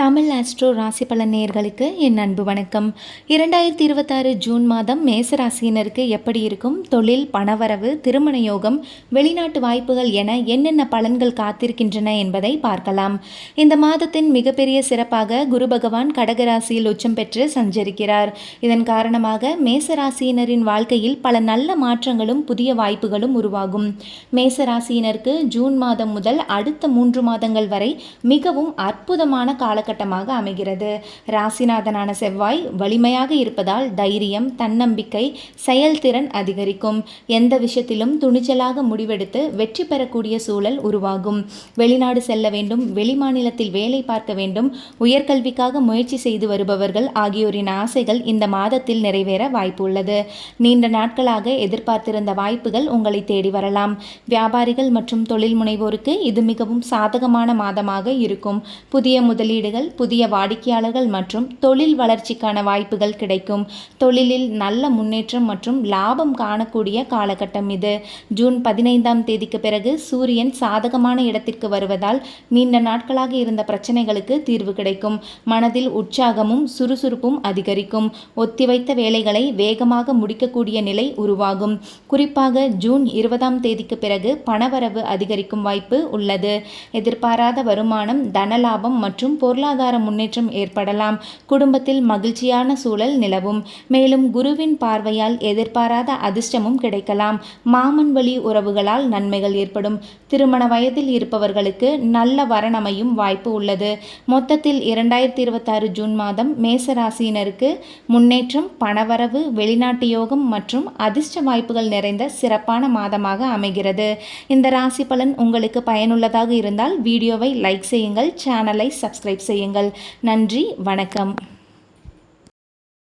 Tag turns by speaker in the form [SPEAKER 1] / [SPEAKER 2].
[SPEAKER 1] Tamil astro ராசி பலன் நேயர்களுக்கு என் அன்பு வணக்கம். 2026 ஜூன் மாதம் மேசராசியினருக்கு எப்படி இருக்கும்? தொழில், பணவரவு, திருமண யோகம், வெளிநாட்டு வாய்ப்புகள் என என்னென்ன பலன்கள் காத்திருக்கின்றன என்பதை பார்க்கலாம். இந்த மாதத்தின் மிகப்பெரிய சிறப்பாக குரு பகவான் கடகராசியில் உச்சம் பெற்று சஞ்சரிக்கிறார். இதன் காரணமாக மேசராசியினரின் வாழ்க்கையில் பல நல்ல மாற்றங்களும் புதிய வாய்ப்புகளும் உருவாகும். மேசராசியினருக்கு ஜூன் மாதம் முதல் அடுத்த 3 மாதங்கள் வரை மிகவும் அற்புதமான காலகட்டமாக அமைகிறது. ராசிநாதனான செவ்வாய் வலிமையாக இருப்பதால் தைரியம், தன்னம்பிக்கை, செயல்திறன் அதிகரிக்கும். எந்த விஷயத்திலும் துணிச்சலாக முடிவெடுத்து வெற்றி பெறக்கூடிய சூழல் உருவாகும். வெளிநாடு செல்ல வேண்டும், வெளிமாநிலத்தில் வேலை பார்க்க வேண்டும், உயர்கல்விக்காக முயற்சி செய்து வருபவர்கள் ஆகியோரின் ஆசைகள் இந்த மாதத்தில் நிறைவேற வாய்ப்பு உள்ளது. நீண்ட நாட்களாக எதிர்பார்த்திருந்த வாய்ப்புகள் உங்களை தேடி வரலாம். வியாபாரிகள் மற்றும் தொழில் முனைவோருக்கு இது மிகவும் சாதகமான மாதமாக இருக்கும். புதிய முதலீடுகள், புதிய வாடிக்கையாளர்கள் மற்றும் தொழில் வளர்ச்சிக்கான வாய்ப்புகள் கிடைக்கும். தொழிலில் நல்ல முன்னேற்றம் மற்றும் லாபம் காணக்கூடிய காலகட்டம் இது. ஜூன் 15ஆம் தேதிக்கு பிறகு சூரியன் சாதகமான இடத்திற்கு வருவதால் நீண்ட நாட்களாக இருந்த பிரச்சனைகளுக்கு தீர்வு கிடைக்கும். மனதில் உற்சாகமும் சுறுசுறுப்பும் அதிகரிக்கும். ஒத்திவைத்த வேலைகளை வேகமாக முடிக்கக்கூடிய நிலை உருவாகும். குறிப்பாக ஜூன் 20ஆம் தேதிக்கு பிறகு பணவரவு அதிகரிக்கும் வாய்ப்பு உள்ளது. எதிர்பாராத வருமானம், தனலாபம் மற்றும் பொருளாதார முன்னேற்றம் ஏற்படலாம். குடும்பத்தில் மகிழ்ச்சியான சூழல் நிலவும். மேலும் குருவின் பார்வையால் எதிர்பாராத அதிர்ஷ்டமும் கிடைக்கலாம். மாமன் வழி உறவுகளால் நன்மைகள் ஏற்படும். திருமண வயதில் இருப்பவர்களுக்கு நல்ல வரனமையும் வாய்ப்பு உள்ளது. மொத்தத்தில் 2026 ஜூன் மாதம் மேசராசியினருக்கு முன்னேற்றம், பணவரவு, வெளிநாட்டு யோகம் மற்றும் அதிர்ஷ்ட வாய்ப்புகள் நிறைந்த சிறப்பான மாதமாக அமைகிறது. இந்த ராசி பலன் உங்களுக்கு பயனுள்ளதாக இருந்தால் வீடியோவை லைக் செய்யுங்கள், சேனலை சப்ஸ்கிரைப் செய்யுங்கள். நன்றி, வணக்கம்.